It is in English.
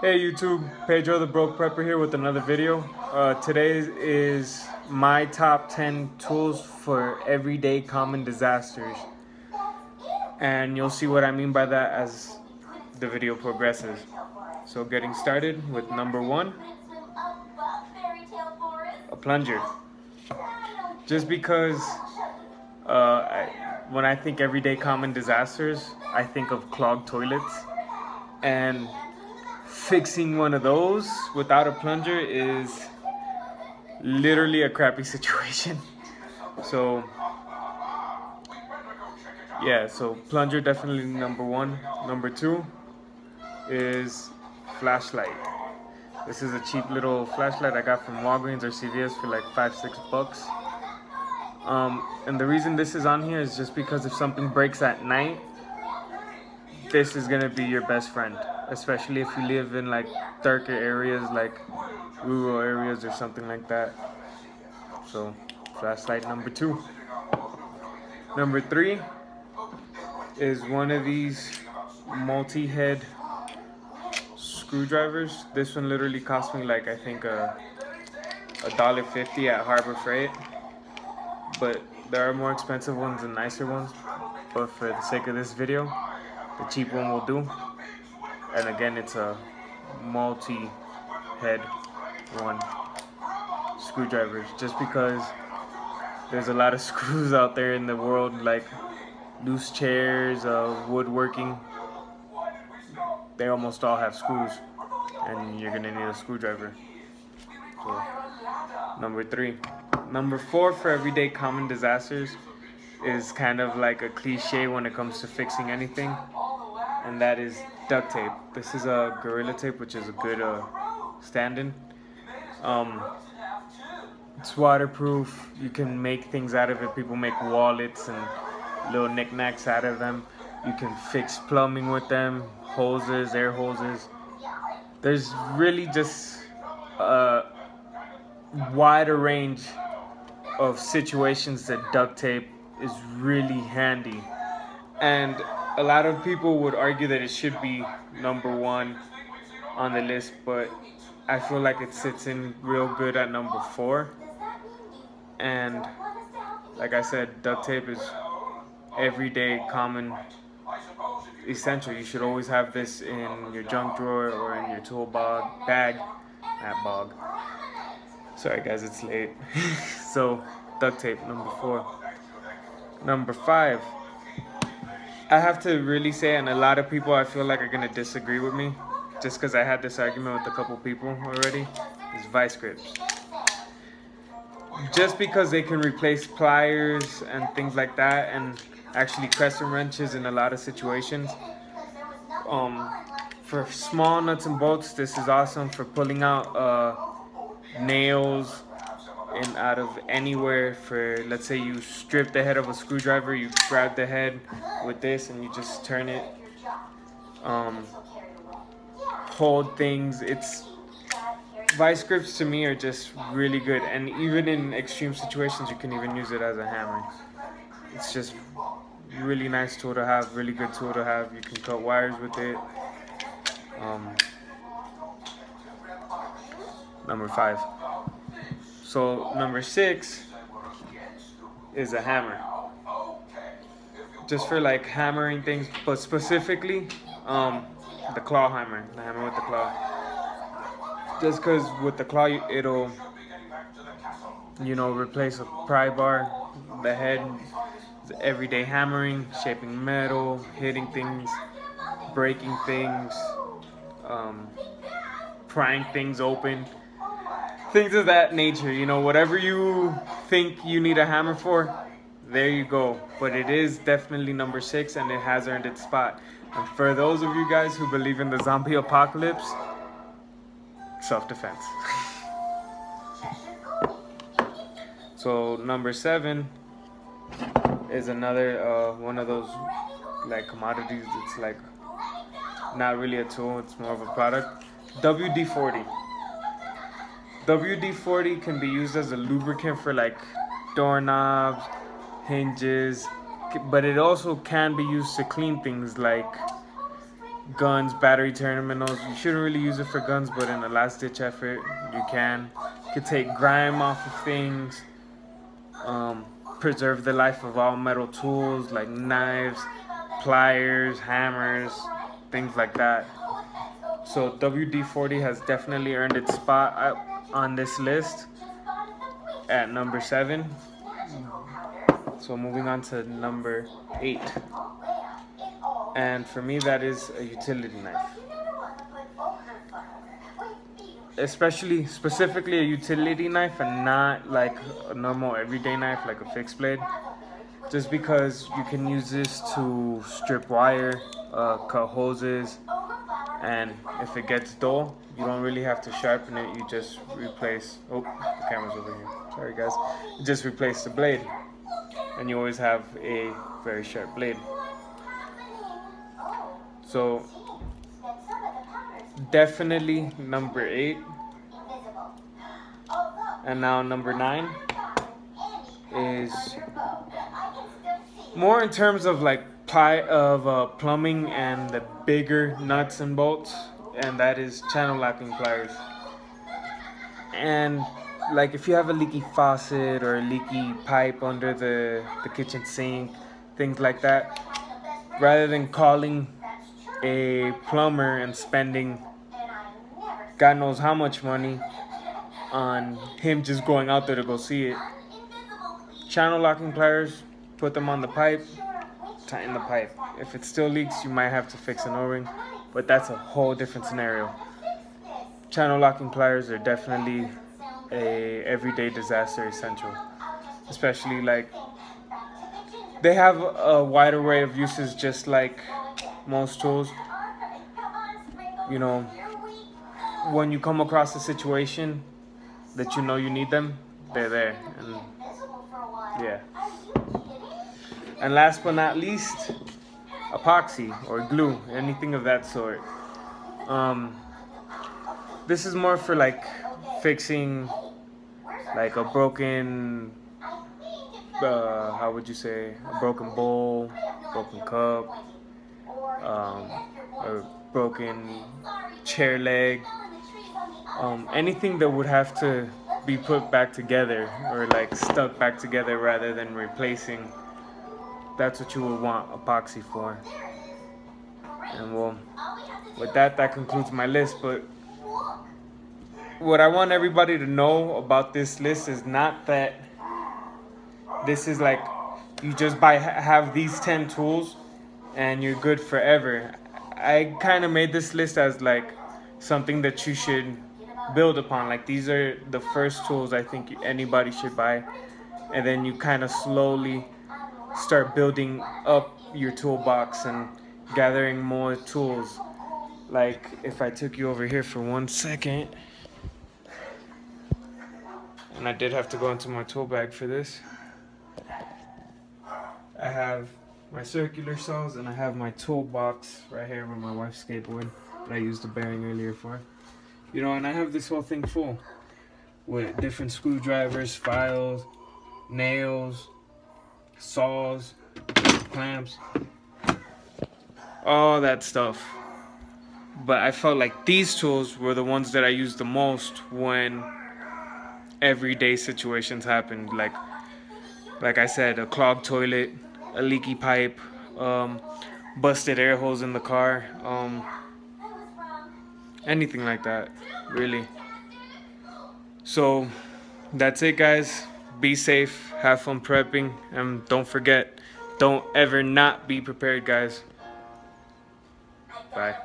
Hey YouTube, Pedro the Broke Prepper here with another video. Today is my top 10 tools for everyday common disasters. And you'll see what I mean by that as the video progresses. So getting started with number 1, a plunger. Just because when I think everyday common disasters, I think of clogged toilets. And fixing one of those without a plunger is literally a crappy situation. So yeah, so plunger definitely number 1. Number 2 is flashlight. This is a cheap little flashlight I got from Walgreens or CVS for like $5-6 bucks. And the reason this is on here is just because if something breaks at night, this is gonna be your best friend, especially if you live in like darker areas, like rural areas or something like that. So flashlight number 2. Number 3 is one of these multi-head screwdrivers. This one literally cost me like, I think $1.50 at Harbor Freight, but there are more expensive ones and nicer ones, but for the sake of this video, the cheap one will do. And again, it's a multi-head one screwdriver, just because there's a lot of screws out there in the world, like loose chairs, woodworking. They almost all have screws, and you're gonna need a screwdriver. So number 3. Number 4 for everyday common disasters is kind of like a cliche when it comes to fixing anything, and that is duct tape. This is a Gorilla Tape, which is a good stand-in. It's waterproof. You can make things out of it. People make wallets and little knickknacks out of them. You can fix plumbing with them, hoses, air hoses. There's really just a wider range of situations that duct tape is really handy. And a lot of people would argue that it should be number 1 on the list, but I feel like it sits in real good at number 4. And like I said, duct tape is everyday common essential. You should always have this in your junk drawer or in your tool bag. Sorry guys, it's late. So duct tape, number 4. Number 5, I have to really say, and a lot of people I feel like are gonna disagree with me, just because I had this argument with a couple people already, is vice grips. Just because they can replace pliers and things like that, and actually crescent wrenches in a lot of situations. For small nuts and bolts, this is awesome for pulling out nails and out of anywhere. For, let's say you strip the head of a screwdriver, you grab the head with this and you just turn it, hold things. Vice grips to me are just really good, and even in extreme situations you can even use it as a hammer. It's just really nice tool to have, really good tool to have. You can cut wires with it. Number 5. So number 6 is a hammer, just for like hammering things, but specifically the claw hammer, the hammer with the claw. Just because with the claw it'll, replace a pry bar. The head, everyday hammering, shaping metal, hitting things, breaking things, prying things open, things of that nature. Whatever you think you need a hammer for, there you go. But it is definitely number 6, and it has earned its spot. And for those of you guys who believe in the zombie apocalypse, self-defense. So number 7 is another one of those like commodities. It's like not really a tool, it's more of a product. WD-40. WD-40 can be used as a lubricant for like doorknobs, hinges, but it also can be used to clean things like guns, battery terminals. You shouldn't really use it for guns, but in a last-ditch effort, you can. You could take grime off of things, preserve the life of all metal tools like knives, pliers, hammers, things like that. So WD-40 has definitely earned its spot on this list at number 7. So moving on to number 8. And for me, that is a utility knife. Specifically a utility knife and not like a normal everyday knife like a fixed blade. Just because you can use this to strip wire, cut hoses, and if it gets dull, you don't really have to sharpen it. You just replace, oh, the camera's over here. Sorry guys. You just replace the blade and you always have a very sharp blade. So definitely number 8. And now number 9 is more in terms of like plumbing and the bigger nuts and bolts, and that is channel locking pliers. And like if you have a leaky faucet or a leaky pipe under the kitchen sink, things like that, rather than calling a plumber and spending God knows how much money on him just going out there to go see it, channel locking pliers, put them on the pipe, tighten the pipe. If it still leaks, you might have to fix an O-ring, but that's a whole different scenario. Channel locking pliers are definitely a everyday disaster essential, especially like they have a wide array of uses just like most tools. You know, when you come across a situation that you know you need them, they're there. And yeah. And last but not least, epoxy or glue, anything of that sort. This is more for like fixing like a broken, how would you say, a broken bowl, broken cup, a broken chair leg, anything that would have to be put back together or like stuck back together rather than replacing. That's what you would want epoxy for. And well, with that concludes my list. But what I want everybody to know about this list is not that this is like you just have these 10 tools and you're good forever. I kind of made this list as like something that you should build upon. Like these are the first tools I think anybody should buy, and then you kind of slowly start building up your toolbox and gathering more tools. Like if I took you over here for 1 second, and I did have to go into my tool bag for this. I have my circular saws and I have my toolbox right here where my wife's skateboard that I used the bearing earlier for. You know, and I have this whole thing full with different screwdrivers, files, nails, saws, clamps, all that stuff. But I felt like these tools were the ones that I used the most when everyday situations happened. Like I said, a clogged toilet, a leaky pipe, busted air holes in the car, anything like that, really. So that's it, guys. Be safe, have fun prepping, and don't forget, don't ever not be prepared, guys. Bye.